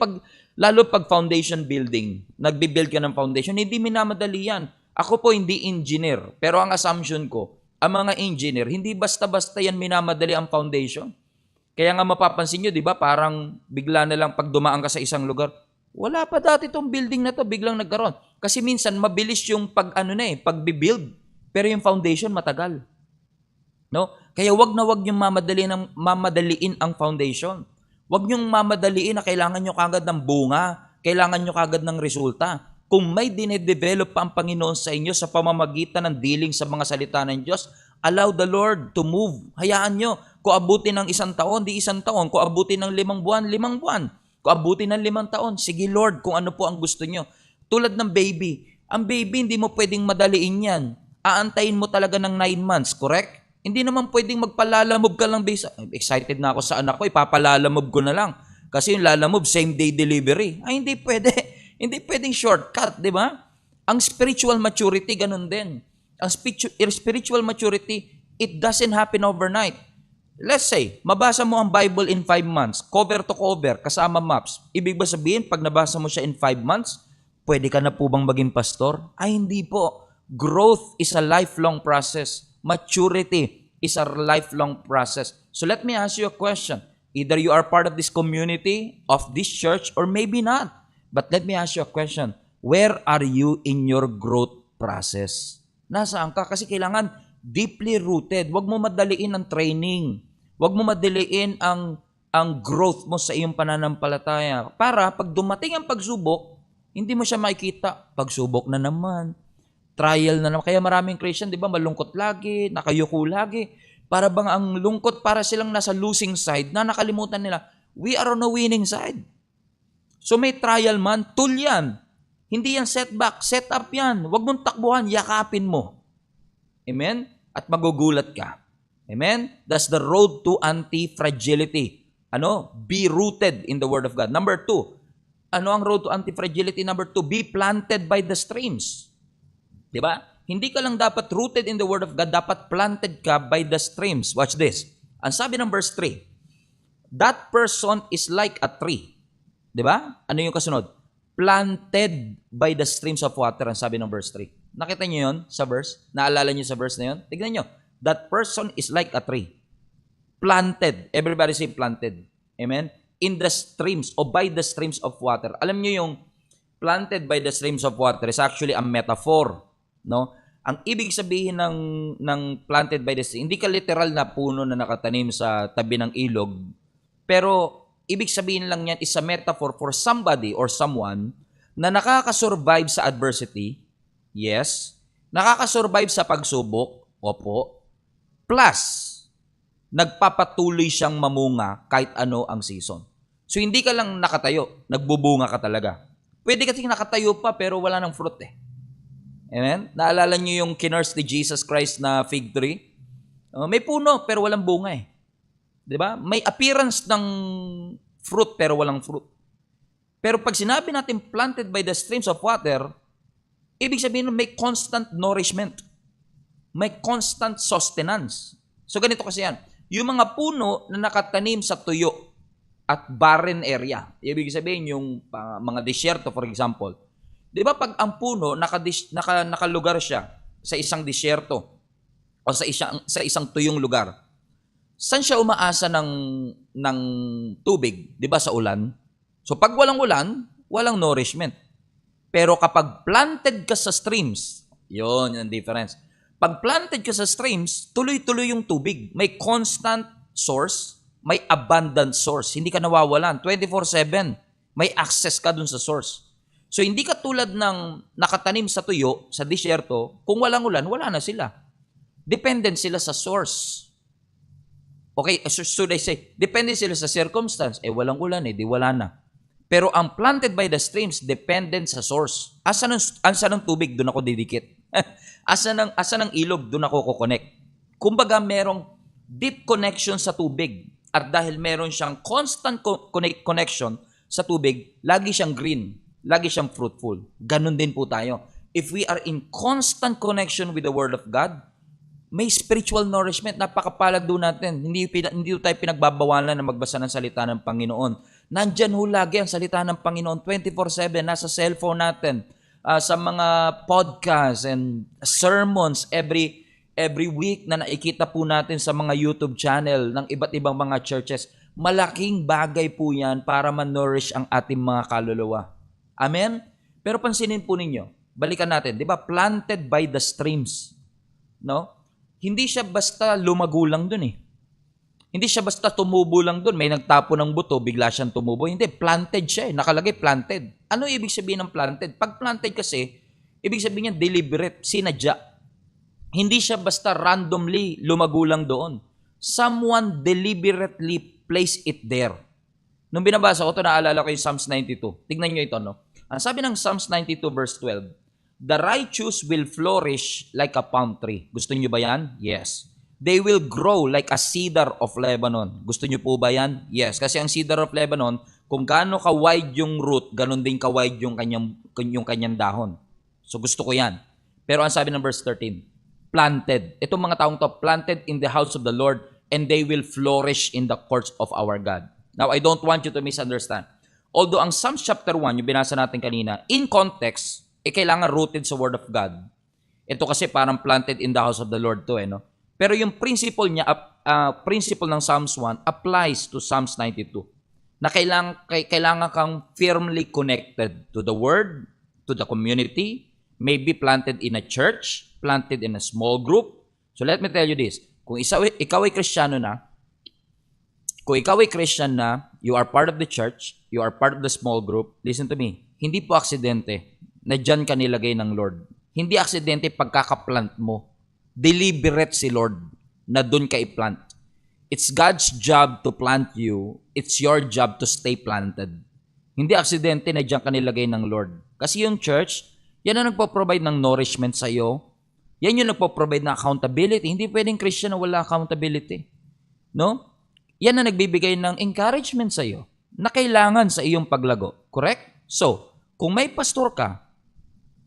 lalo pag foundation building, nagbibuild ka ng foundation, hindi minamadali yan. Ako po hindi engineer, pero ang assumption ko, ang mga engineer, hindi basta-basta yan minamadali ang foundation. Kaya nga mapapansin nyo, di ba, parang bigla na lang pag dumaan ka sa isang lugar, wala pa dati itong building na to, biglang nagkaroon. Kasi minsan mabilis yung pagbibuild, pero yung foundation matagal. No? Kaya wag na wag yung mamadaliin ang foundation. Wag niyong mamadaliin na kailangan nyo kagad ng bunga, kailangan nyo kagad ng resulta. Kung may dinedevelop pa ang Panginoon sa inyo sa pamamagitan ng dealing sa mga salita ng Diyos, allow the Lord to move. Hayaan nyo. Kung abutin ng 1 taon, di 1 taon. Kung abutin ng 5 buwan, 5 buwan. Kung abutin ng 5 taon, sige Lord, kung ano po ang gusto nyo. Tulad ng baby. Ang baby, hindi mo pwedeng madaliin yan. Aantayin mo talaga ng 9 months, correct? Hindi naman pwedeng magpalalamove ka lang based. Excited na ako sa anak ko, ipapalalamove ko na lang. Kasi yung lalamove, same day delivery. Ay, hindi pwede. Hindi pwedeng shortcut, di ba? Ang spiritual maturity, ganun din. Ang spiritual maturity, it doesn't happen overnight. Let's say, mabasa mo ang Bible in 5 months, cover to cover, kasama maps. Ibig ba sabihin, pag nabasa mo siya in 5 months, pwede ka na po bang maging pastor? Ay, hindi po. Growth is a lifelong process. Maturity is a lifelong process. So let me ask you a question. Either you are part of this community, of this church, or maybe not. But let me ask you a question. Where are you in your growth process? Nasaan ka? Kasi kailangan deeply rooted. Huwag mo madaliin ang training. Huwag mo madaliin ang growth mo sa iyong pananampalataya. Para pag dumating ang pagsubok, hindi mo siya makikita. Pagsubok na naman. Trial na naman. Kaya maraming Christian, di ba, malungkot lagi, nakayuko lagi. Para bang ang lungkot, para silang nasa losing side na nakalimutan nila, we are on a winning side. So may trial man, tool yan. Hindi yan setback, set up yan. Huwag mong takbuhan, yakapin mo. Amen? At magugulat ka. Amen? That's the road to anti-fragility. Be rooted in the Word of God. Number 2, ano ang road to anti-fragility? Number 2, be planted by the streams. Diba? Hindi ka lang dapat rooted in the Word of God, dapat planted ka by the streams. Watch this. Ang sabi ng verse 3, that person is like a tree. Diba? Ano yung kasunod? Planted by the streams of water, ang sabi ng verse 3. Nakita niyo yun sa verse? Naalala niyo sa verse na yun? Tignan niyo. That person is like a tree. Planted. Everybody say planted. Amen? In the streams or by the streams of water. Alam niyo yung planted by the streams of water is actually a metaphor. No? Ang ibig sabihin ng planted by the sea, hindi ka literal na puno na nakatanim sa tabi ng ilog, pero ibig sabihin lang yan is a metaphor for somebody or someone na nakakasurvive sa adversity, Yes. Nakakasurvive sa pagsubok? Opo. Plus, nagpapatuloy siyang mamunga kahit ano ang season. So, hindi ka lang nakatayo, nagbubunga ka talaga. Pwede kasi nakatayo pa pero wala ng fruit eh. Amen? Naalala niyo yung kinurse ni Jesus Christ na fig tree? May puno pero walang bunga eh. 'Di ba? May appearance ng fruit pero walang fruit. Pero pag sinabi natin planted by the streams of water, ibig sabihin may constant nourishment. May constant sustenance. So ganito kasi yan. Yung mga puno na nakatanim sa tuyo at barren area, ibig sabihin yung mga disyerto for example, di ba pag ang puno nakalugar siya sa isang disyerto o sa isang tuyong lugar, saan siya umaasa ng tubig? Di ba sa ulan? So pag walang ulan, walang nourishment. Pero kapag planted ka sa streams, yun yung difference. Pag planted ka sa streams, tuloy-tuloy yung tubig. May constant source, may abundant source. Hindi ka nawawalan. 24/7. May access ka dun sa source. So, hindi ka tulad ng nakatanim sa tuyo, sa disyerto, kung walang ulan, wala na sila. Dependent sila sa source. Okay, should I say, dependent sila sa circumstance. Walang ulan di wala na. Pero ang planted by the streams, dependent sa source. Asa ng tubig, doon ako didikit. asa ng ilog, doon ako kukonect. Kumbaga, merong deep connection sa tubig. At dahil meron siyang constant connection sa tubig, lagi siyang green, lagi siyang fruitful. Ganon din po tayo. If we are in constant connection with the Word of God, may spiritual nourishment. Napakapalad doon natin. Hindi tayo pinagbabawalan na magbasa ng salita ng Panginoon. Nandyan ho lagi ang salita ng Panginoon 24/7. Nasa cellphone natin. Sa mga podcasts and sermons every week na nakikita po natin sa mga YouTube channel ng iba't ibang mga churches. Malaking bagay po yan para ma-nourish ang ating mga kaluluwa. Amen? Pero pansinin po ninyo, balikan natin, di ba? Planted by the streams. No? Hindi siya basta lumago lang dun eh. Hindi siya basta tumubo lang dun. May nagtapo ng buto, bigla siyang tumubo. Hindi, planted siya eh. Nakalagay planted. Ano ibig sabihin ng planted? Pag planted kasi, ibig sabihin niya deliberate, sinadya. Hindi siya basta randomly lumago lang doon. Someone deliberately placed it there. Nung binabasa ko ito, naalala ko yung Psalms 92. Tignan nyo ito, no? Ang sabi ng Psalms 92 verse 12, "The righteous will flourish like a palm tree." Gusto niyo ba yan? Yes. "They will grow like a cedar of Lebanon." Gusto niyo po ba yan? Yes. Kasi ang cedar of Lebanon, kung gaano ka-wide yung root, ganun din ka-wide yung kanyang dahon. So gusto ko yan. Pero ang sabi ng verse 13, planted. Itong mga taong to, planted in the house of the Lord, and they will flourish in the courts of our God. Now, I don't want you to misunderstand. Although ang Psalms chapter 1, yung binasa natin kanina, in context, kailangan rooted sa Word of God. Ito kasi parang planted in the house of the Lord to, no? Pero yung principle niya, principle ng Psalms 1 applies to Psalms 92. Na kailangan kang firmly connected to the Word, to the community, maybe planted in a church, planted in a small group. So let me tell you this. Kung ikaw ay Kristiyano na, you are part of the church, you are part of the small group, listen to me, hindi po aksidente na dyan ka nilagay ng Lord. Hindi aksidente pagkakaplant mo. Deliberate si Lord na dun ka i-plant. It's God's job to plant you. It's your job to stay planted. Hindi aksidente na dyan ka nilagay ng Lord. Kasi yung church, yan ang nagpo-provide ng nourishment sa iyo. Yan yung nagpo-provide ng accountability. Hindi pwedeng Christian na wala accountability. No? Yan ang nagbibigay ng encouragement sa iyo na kailangan sa iyong paglago. Correct? So, kung may pastor ka,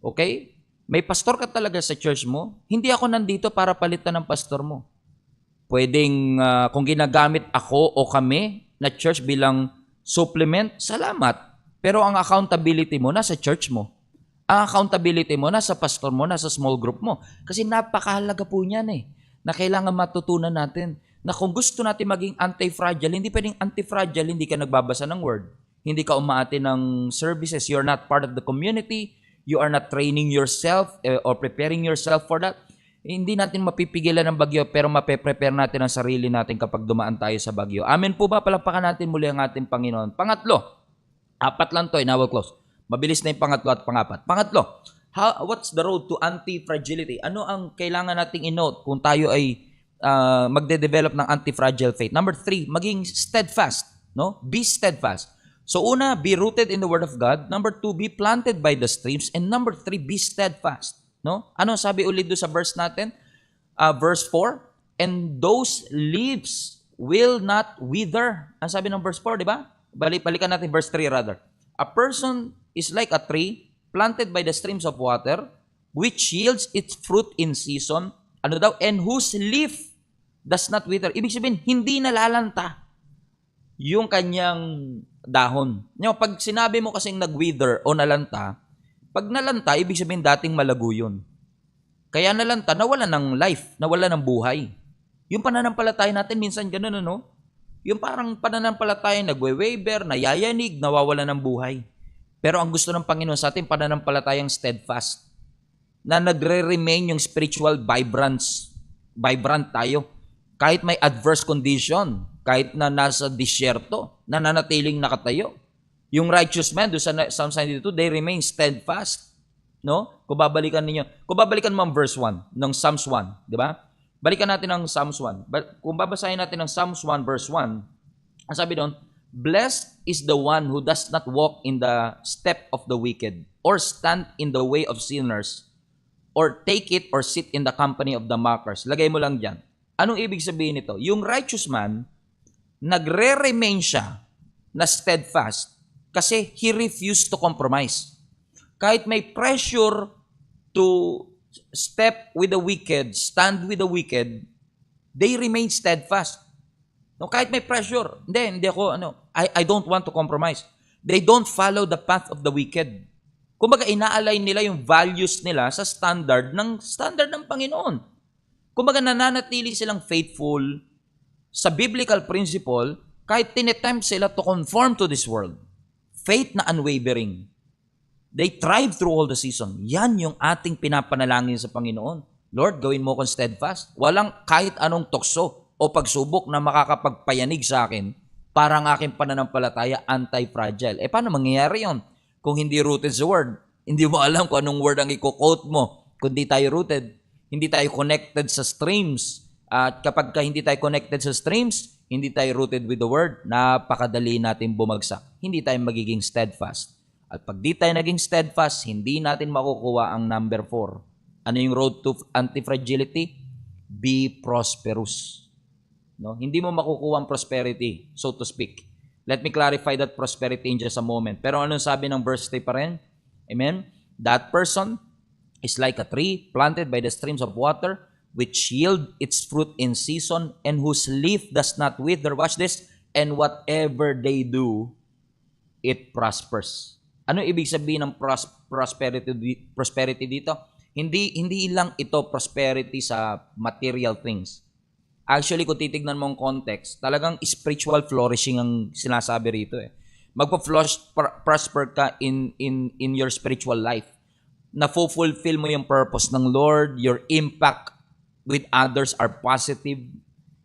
okay? May pastor ka talaga sa church mo, hindi ako nandito para palitan ng pastor mo. Pwedeng kung ginagamit ako o kami na church bilang supplement, salamat. Pero ang accountability mo nasa church mo. Ang accountability mo nasa pastor mo, nasa small group mo. Kasi napakahalaga po niyan eh. Na kailangan matutunan natin na kung gusto natin maging anti-fragile, hindi pwedeng anti-fragile, hindi ka nagbabasa ng word. Hindi ka umaati ng services. You're not part of the community. You are not training yourself or preparing yourself for that. Hindi natin mapipigilan ng bagyo pero mape-prepare natin ang sarili natin kapag dumaan tayo sa bagyo. Amen po ba? Palakpakan natin muli ang ating Panginoon. Pangatlo, 4 lang to, and I will close. Mabilis na yung pangatlo at pangapat. Pangatlo, What's the road to anti-fragility? Ano ang kailangan nating i-note kung tayo ay magde-develop ng anti-fragile faith? Number 3, maging steadfast. No? Be steadfast. So una, be rooted in the Word of God. Number 2, be planted by the streams. And number 3, be steadfast. No? Ano sabi ulit doon sa verse natin? Verse 4, and those leaves will not wither. Ang sabi ng verse 4, di ba? Balikan natin verse 3 rather. A person is like a tree planted by the streams of water, which yields its fruit in season, ano daw, and whose leaf does not wither. Ibig sabihin, hindi nalalanta yung kanyang dahon. Pag sinabi mo kasing nag-wither o nalanta, pag nalanta, ibig sabihin dating malago yun. Kaya nalanta, nawala ng life, nawala ng buhay. Yung pananampalataya natin, minsan ganun, ano? Yung parang pananampalataya, nagwe-waver, nayayanig, nawawala ng buhay. Pero ang gusto ng Panginoon sa atin, pananampalatayang steadfast, na nagre-remain yung spiritual vibrant tayo. Kahit may adverse condition, kahit na nasa disyerto, nananatiling nakatayo. Yung righteous man, doon sa Psalm 92, they remain steadfast. No? Kung babalikan mo ang verse 1 ng Psalms 1, di ba? Balikan natin ang Psalms 1. Kung babasahin natin ang Psalms 1 verse 1, ang sabi doon, blessed is the one who does not walk in the step of the wicked, or stand in the way of sinners, or take it or sit in the company of the mockers. Lagay mo lang dyan. Anong ibig sabihin nito? Yung righteous man, nagre-remain siya na steadfast kasi he refused to compromise. Kahit may pressure to step with the wicked, stand with the wicked, they remain steadfast. No, kahit may pressure, hindi ako, I don't want to compromise. They don't follow the path of the wicked. Kumbaga, ina-align nila yung values nila sa standard ng Panginoon. Kumbaga, nananatili silang faithful sa biblical principle kahit tinetempt sila to conform to this world. Faith na unwavering. They thrive through all the season. Yan yung ating pinapanalangin sa Panginoon. Lord, gawin mo akong steadfast. Walang kahit anong tukso o pagsubok na makakapagpayanig sa akin para ang aking pananampalataya anti-fragile. Paano mangyayari yon? Kung hindi rooted sa word, hindi mo alam kung anong word ang i-quote mo. Kung hindi tayo rooted, hindi tayo connected sa streams. At kapag hindi tayo connected sa streams, hindi tayo rooted with the word, napakadali natin bumagsak. Hindi tayo magiging steadfast. At pag di tayo naging steadfast, hindi natin makukuha ang number 4. Ano yung road to anti-fragility? Be prosperous. No? Hindi mo makukuha ang prosperity, so to speak. Let me clarify that prosperity in just a moment. Pero anong sabi ng verse 3 pa rin? Amen? That person is like a tree planted by the streams of water, which yield its fruit in season, and whose leaf does not wither. Watch this. And whatever they do, it prospers. Ano ibig sabihin ng prosperity dito? Hindi lang ito prosperity sa material things. Actually, kung titignan mo ang context, talagang spiritual flourishing ang sinasabi rito. Magpa-prosper ka in your spiritual life. Na-fulfill mo yung purpose ng Lord, your impact with others are positive,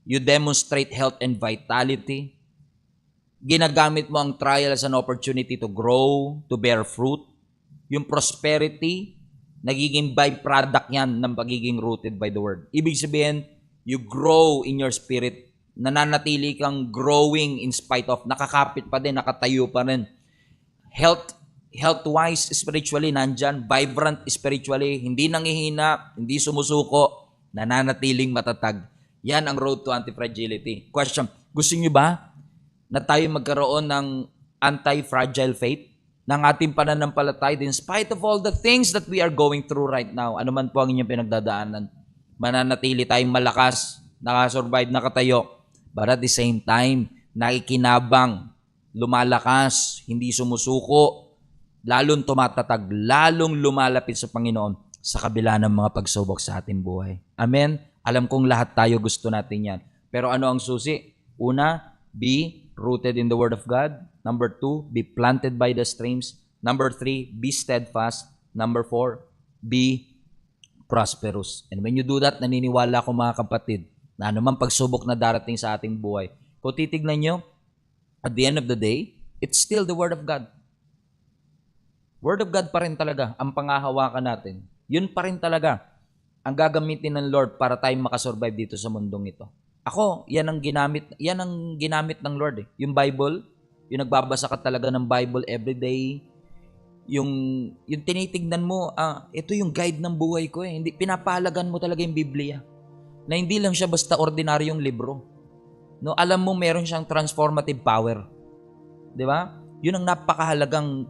you demonstrate health and vitality, ginagamit mo ang trial as an opportunity to grow, to bear fruit. Yung prosperity, nagiging byproduct yan ng pagiging rooted by the Word. Ibig sabihin, you grow in your spirit, nananatili kang growing in spite of, nakakapit pa din, nakatayo pa rin. Health-wise, spiritually, nandyan, vibrant spiritually, hindi nangihina, hindi sumusuko, nananatiling matatag. Yan ang road to anti-fragility. Question, gusto nyo ba na tayo magkaroon ng anti-fragile faith? Ng ating pananampalataya, in spite of all the things that we are going through right now, ano man po ang inyong pinagdadaanan, mananatili tayong malakas, nakasurvive, nakatayo, but at the same time, nakikinabang, lumalakas, hindi sumusuko, lalong tumatatag, lalong lumalapit sa Panginoon sa kabila ng mga pagsubok sa ating buhay. Amen? Alam kong lahat tayo gusto natin yan. Pero ano ang susi? Una, be rooted in the Word of God. Number 2, be planted by the streams. Number 3, be steadfast. Number 4, be prosperous. And when you do that, naniniwala ko mga kapatid, na anumang pagsubok na darating sa ating buhay, kung titignan nyo, at the end of the day, it's still the Word of God. Word of God pa rin talaga ang pangahawakan natin. Yun pa rin talaga ang gagamitin ng Lord para tayong makasurvive dito sa mundong ito. Ako, yan ang ginamit ng Lord. Yung Bible, yung nagbabasa ka talaga ng Bible everyday, yung tinitignan mo, ito yung guide ng buhay ko eh. Hindi, pinapahalagan mo talaga yung Biblia. Na hindi lang siya basta ordinaryong libro. No, alam mo meron siyang transformative power. 'Di ba? Yun ang napakahalagang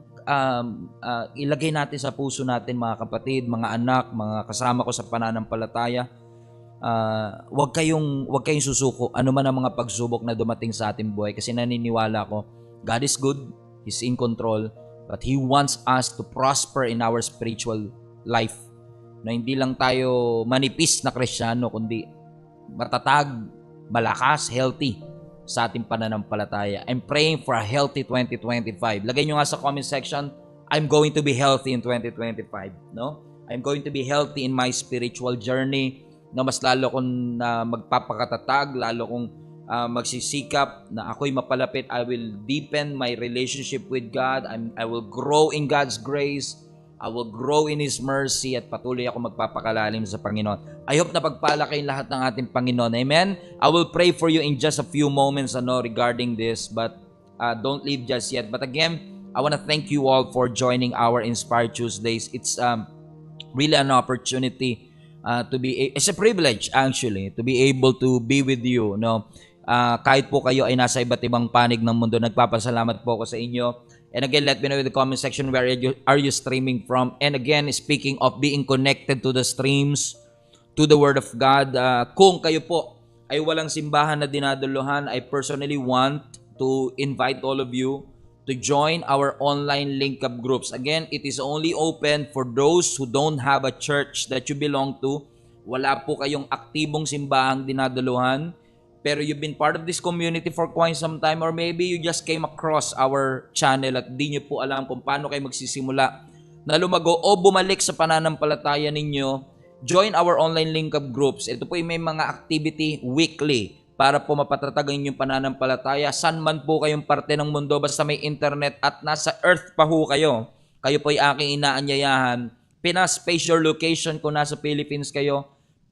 ilagay natin sa puso natin, mga kapatid, mga anak, mga kasama ko sa pananampalataya. Huwag kayong susuko ano man ang mga pagsubok na dumating sa ating buhay, kasi naniniwala ko God is good, He's in control, but He wants us to prosper in our spiritual life. Na hindi lang tayo manipis na Kristiyano, kundi matatag, malakas, healthy sa ating pananampalataya. I'm praying for a healthy 2025. Lagay nyo nga sa comment section, I'm going to be healthy in 2025. No? I'm going to be healthy in my spiritual journey, na mas lalo kong magpapakatatag, lalo kong magsisikap na ako'y mapalapit. I will deepen my relationship with God. I will grow in God's grace. I will grow in His mercy, at patuloy ako magpapakalalim sa Panginoon. I hope na pagpala kayong lahat ng ating Panginoon. Amen? I will pray for you in just a few moments regarding this, but don't leave just yet. But again, I want to thank you all for joining our Inspire Tuesdays. It's really an opportunity it's a privilege actually to be able to be with you. No? Kahit po kayo ay nasa iba't ibang panig ng mundo, nagpapasalamat po ako sa inyo. And again, let me know in the comment section where are you streaming from. And again, speaking of being connected to the streams, to the Word of God, kung kayo po ay walang simbahan na dinaduluhan, I personally want to invite all of you to join our online link-up groups. Again, it is only open for those who don't have a church that you belong to. Wala po kayong aktibong simbahang dinaduluhan, pero you've been part of this community for quite some time, or maybe you just came across our channel at di nyo po alam kung paano kayo magsisimula na lumago o bumalik sa pananampalataya ninyo. Join our online link-up groups. Ito po ay may mga activity weekly para po mapatatag ang inyong pananampalataya. San man po kayong parte ng mundo, basta may internet at nasa earth pa ho kayo, kayo po ay aking inaanyayahan. Pinas, space your location kung nasa Philippines kayo.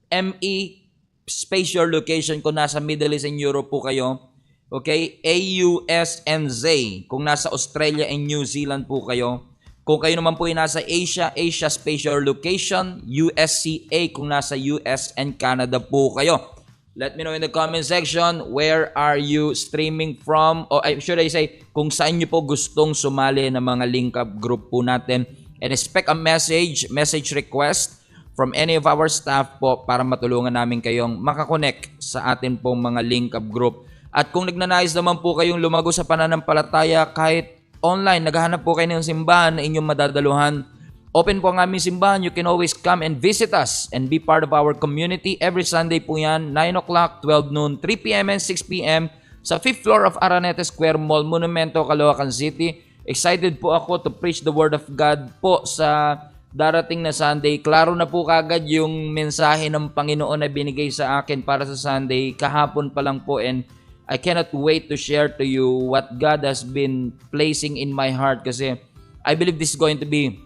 ME, space your location kung nasa Middle East and Europe po kayo. Okay? AUSNZ kung nasa Australia and New Zealand po kayo. Kung kayo naman po ay nasa Asia, Asia space your location. USCA kung nasa US and Canada po kayo. Let me know in the comment section where are you streaming from, or should I say kung saan nyo po gustong sumali ng mga link-up group po natin. And expect a message request from any of our staff po para matulungan namin kayong makakonect sa atin pong mga link-up group. At kung nagnanais naman po kayong lumago sa pananampalataya kahit online, naghahanap po kayo ng simbahan na inyong madadaluhan, open po ang aming simbahan. You can always come and visit us and be part of our community. Every Sunday po yan, 9 o'clock, 12 noon, 3 p.m. and 6 p.m. sa 5th floor of Araneta Square Mall, Monumento, Caloocan City. Excited po ako to preach the Word of God po sa darating na Sunday. Klaro na po kagad yung mensahe ng Panginoon na binigay sa akin para sa Sunday. Kahapon pa lang po, and I cannot wait to share to you what God has been placing in my heart, kasi I believe this is going to be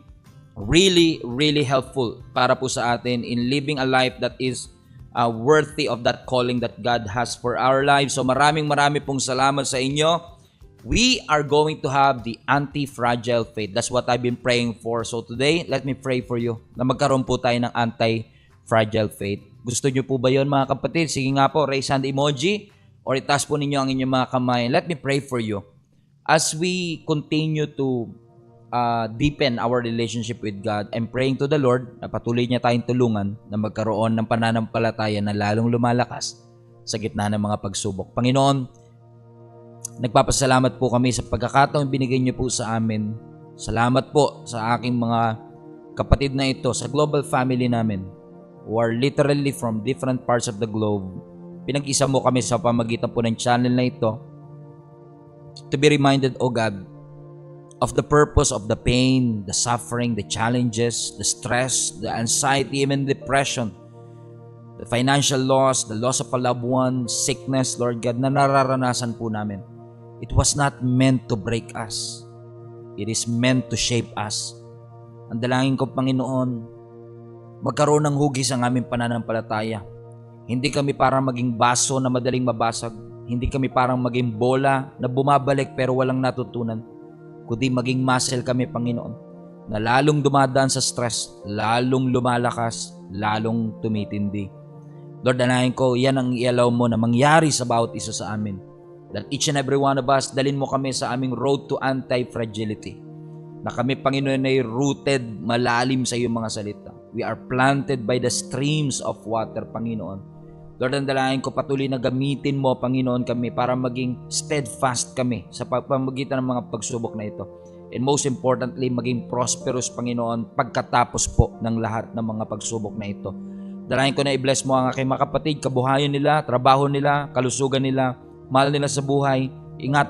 really, really helpful para po sa atin in living a life that is worthy of that calling that God has for our lives. So marami pong salamat sa inyo. We are going to have the anti-fragile faith. That's what I've been praying for. So today, let me pray for you na magkaroon po tayo ng anti-fragile faith. Gusto nyo po ba yun, mga kapatid? Sige nga po, raise hand emoji or itaas po ninyo ang inyong mga kamay. Let me pray for you. As we continue to deepen our relationship with God, I'm praying to the Lord na patuloy niya tayong tulungan na magkaroon ng pananampalataya na lalong lumalakas sa gitna ng mga pagsubok. Panginoon, nagpapasalamat po kami sa pagkakataong binigay niyo po sa amin. Salamat po sa aking mga kapatid na ito sa global family namin who are literally from different parts of the globe. Pinag-isa mo kami sa pamagitan po ng channel na ito to be reminded, O God, of the purpose of the pain, the suffering, the challenges, the stress, the anxiety, even depression, the financial loss, the loss of a loved one, sickness, Lord God, na nararanasan po namin. It was not meant to break us. It is meant to shape us Ang dalangin ko, Panginoon, magkaroon ng hugis ang aming pananampalataya. Hindi kami parang maging baso na madaling mabasag. Hindi kami parang maging bola na bumabalik pero walang natutunan. Kundi maging muscle kami, Panginoon, na lalong dumadaan sa stress, lalong lumalakas, lalong tumitindi. Lord, dalangin ko, yan ang i-allow mo na mangyari sa bawat isa sa amin. That each and every one of us, dalin mo kami sa aming road to anti-fragility. Na kami, Panginoon, ay rooted malalim sa iyong mga salita. We are planted by the streams of water, Panginoon. Lord, ang dalangin ko, patuloy na gamitin mo, Panginoon, kami para maging steadfast kami sa pamamagitan ng mga pagsubok na ito. And most importantly, maging prosperous, Panginoon, pagkatapos po ng lahat ng mga pagsubok na ito. Dalangin ko na i-bless mo ang aking mga kapatid, kabuhayan nila, trabaho nila, kalusugan nila, mahal nila sa buhay. Ingatan